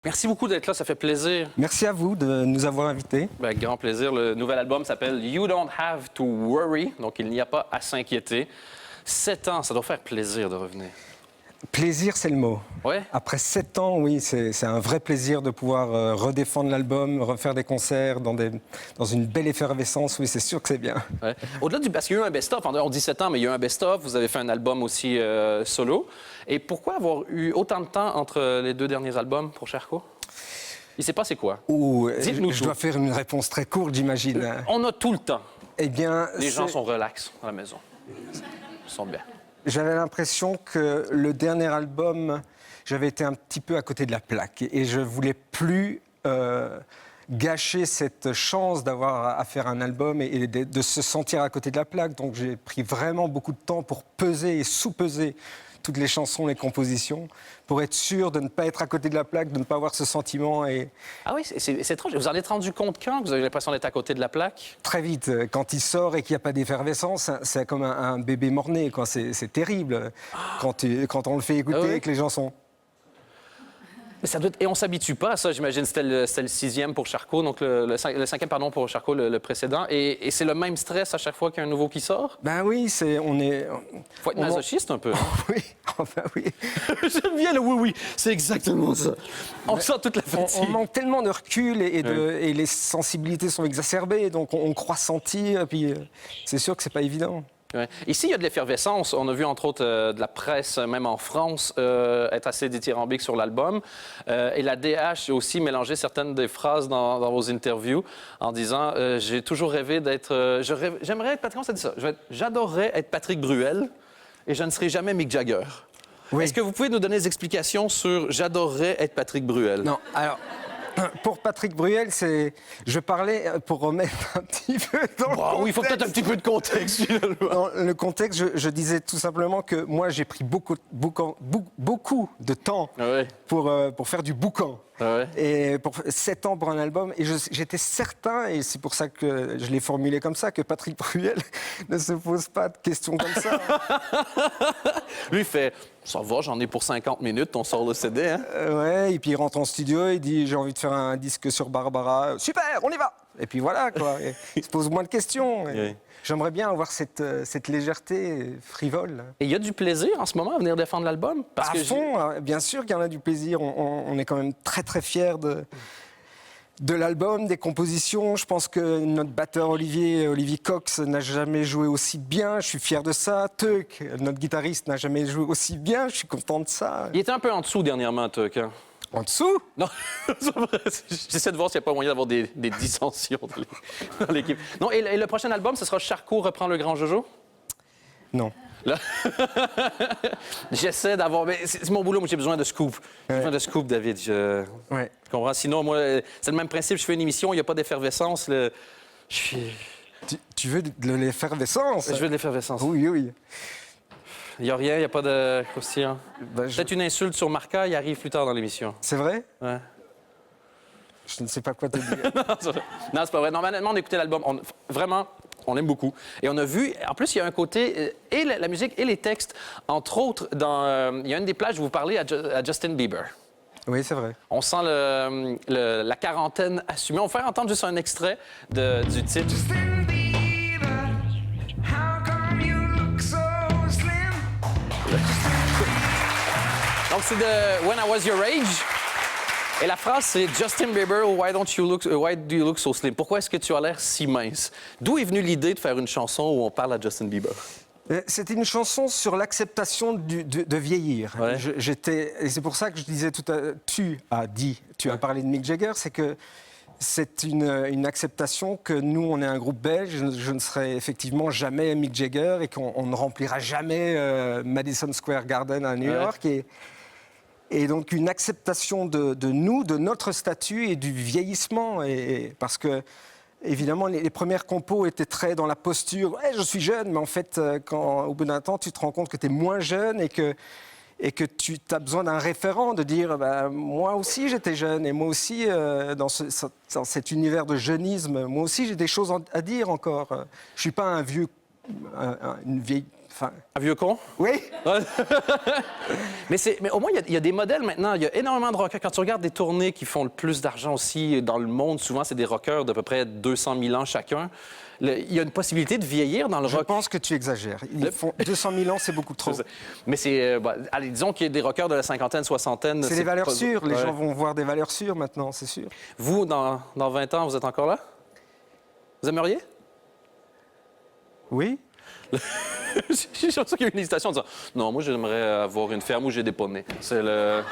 Merci beaucoup d'être là, ça fait plaisir. Merci à vous de nous avoir invités. Ben, grand plaisir. Le nouvel album s'appelle You Don't Have to Worry, donc il n'y a pas à s'inquiéter. 7 ans, ça doit faire plaisir de revenir. Plaisir, c'est le mot. Ouais. Après 7 ans, oui, c'est un vrai plaisir de pouvoir redéfendre l'album, refaire des concerts dans une belle effervescence. Oui, c'est sûr que c'est bien. Ouais. Au-delà du... Parce qu'il y a eu un best-of, on dit 7 ans, mais il y a eu un best-of, vous avez fait un album aussi solo. Et pourquoi avoir eu autant de temps entre les deux derniers albums pour Charcot? Il s'est passé quoi? Dites-nous Je tout. dois faire une réponse très courte, j'imagine. On a tout le temps. Eh bien, Les gens sont relax à la maison. Ils sont bien. J'avais l'impression que le dernier album, j'avais été un petit peu à côté de la plaque. Et je voulais plus gâcher cette chance d'avoir à faire un album et de se sentir à côté de la plaque. Donc j'ai pris vraiment beaucoup de temps pour peser et sous-peser toutes les chansons, les compositions, pour être sûr de ne pas être à côté de la plaque, de ne pas avoir ce sentiment. Et Ah oui, c'est étrange. Vous en êtes rendu compte quand? Vous avez l'impression d'être à côté de la plaque? très vite, quand il sort et qu'il n'y a pas d'effervescence, c'est comme un bébé mort-né, quoi. C'est terrible. Quand on le fait écouter Ah oui? et que les gens sont... Mais ça doit être... Et on s'habitue pas à ça, j'imagine. C'était le 6e pour Charcot, donc le 5e, pardon, pour Charcot, le précédent. Et c'est le même stress à chaque fois qu'il y a un nouveau qui sort? Ben oui, Faut être masochiste un peu. Oui, enfin oui. J'aime bien le oui-oui. C'est exactement ça. On sent toute la fatigue. On manque tellement de recul et les sensibilités sont exacerbées, donc on croit sentir, et puis c'est sûr que c'est pas évident. Ouais. Ici, il y a de l'effervescence. On a vu, entre autres, de la presse, même en France, être assez dithyrambique sur l'album. Et la DH a aussi mélangé certaines des phrases dans vos interviews en disant j'ai toujours rêvé d'être... J'aimerais être... Comment ça dit ça? J'adorerais être Patrick Bruel et je ne serai jamais Mick Jagger. Oui. Est-ce que vous pouvez nous donner des explications sur j'adorerais être Patrick Bruel? Non, alors... Pour Patrick Bruel, je parlais pour remettre un petit peu dans le contexte. Oui, il faut peut-être un petit peu de contexte, finalement. Dans le contexte, je disais tout simplement que moi, j'ai pris beaucoup de temps Ouais. pour faire du boucan. Ouais. Et pour 7 ans pour un album. Et j'étais certain, et c'est pour ça que je l'ai formulé comme ça, que Patrick Bruel ne se pose pas de questions comme ça. Lui, il fait ça va, j'en ai pour 50 minutes, on sort le CD, hein? Ouais, et puis il rentre en studio, il dit j'ai envie de faire un disque sur Barbara. Super, on y va. Et puis voilà, quoi. Et il se pose moins de questions. Oui. J'aimerais bien avoir cette légèreté frivole. Et il y a du plaisir en ce moment à venir défendre l'album? À fond, bien sûr qu'il y en a du plaisir. On est quand même très très fiers de l'album, des compositions. Je pense que notre batteur Olivier Cox n'a jamais joué aussi bien. Je suis fier de ça. Teuk, notre guitariste, n'a jamais joué aussi bien. Je suis content de ça. Il était un peu en dessous dernièrement, Tuck. Hein? En dessous? Non, c'est vrai. J'essaie de voir s'il n'y a pas moyen d'avoir des dissensions dans l'équipe. Non, et le prochain album, ce sera Charcot reprend le grand Jojo? Non. Là... J'essaie d'avoir... Mais c'est mon boulot, moi j'ai besoin de scoop. J'ai besoin de scoop, David. Ouais. Je comprends. Sinon, moi, c'est le même principe. Je fais une émission, il n'y a pas d'effervescence. Je suis... Tu veux de l'effervescence? Je veux de l'effervescence. Oui, oui. Il n'y a rien, il n'y a pas de croustillant. Ben, Peut-être une insulte sur Marca, il arrive plus tard dans l'émission. C'est vrai? Ouais. Je ne sais pas quoi te dire. Non, c'est pas vrai. Normalement, on écoutait l'album. Vraiment, on l'aime beaucoup. Et on a vu, en plus, il y a un côté, et la musique et les textes, entre autres, il y a une des plages où vous parlez à Justin Bieber. Oui, c'est vrai. On sent la quarantaine assumée. On va faire entendre juste un extrait du titre. Justin Bieber, how come you look so slim? Donc, c'est de When I Was Your Age. Et la phrase, c'est Justin Bieber, why do you look so slim? Pourquoi est-ce que tu as l'air si mince? D'où est venue l'idée de faire une chanson où on parle à Justin Bieber? C'était une chanson sur l'acceptation de vieillir. Ouais. Et c'est pour ça que je disais tu as parlé de Mick Jagger, c'est que c'est une acceptation que nous, on est un groupe belge, je ne serai effectivement jamais Mick Jagger et qu'on ne remplira jamais Madison Square Garden à New York. Et donc une acceptation de nous, de notre statut et du vieillissement. Parce que, évidemment, les premières compos étaient très dans la posture. Ouais, je suis jeune, mais en fait, au bout d'un temps, tu te rends compte que tu es moins jeune et que tu as besoin d'un référent, de dire moi aussi j'étais jeune et moi aussi, dans cet univers de jeunisme, moi aussi j'ai des choses à dire encore. Je ne suis pas une vieille Enfin, Un vieux con? oui. Mais au moins, il y a des modèles maintenant. Il y a énormément de rockers. Quand tu regardes des tournées qui font le plus d'argent aussi dans le monde, souvent, c'est des rockers d'à peu près 200 000 ans chacun. Il y a une possibilité de vieillir dans le Je rock. pense que tu exagères. Ils font 200 000 ans, c'est beaucoup trop. Mais c'est... allez, disons qu'il y a des rockers de la cinquantaine, soixantaine. C'est des valeurs pas- sûres. Les Ouais. gens vont voir des valeurs sûres maintenant, c'est sûr. Vous, dans 20 ans, vous êtes encore là? Vous aimeriez? Oui. Je suis sûr qu'il y a une hésitation en disant non, moi, j'aimerais avoir une ferme où j'ai des poneys. C'est le.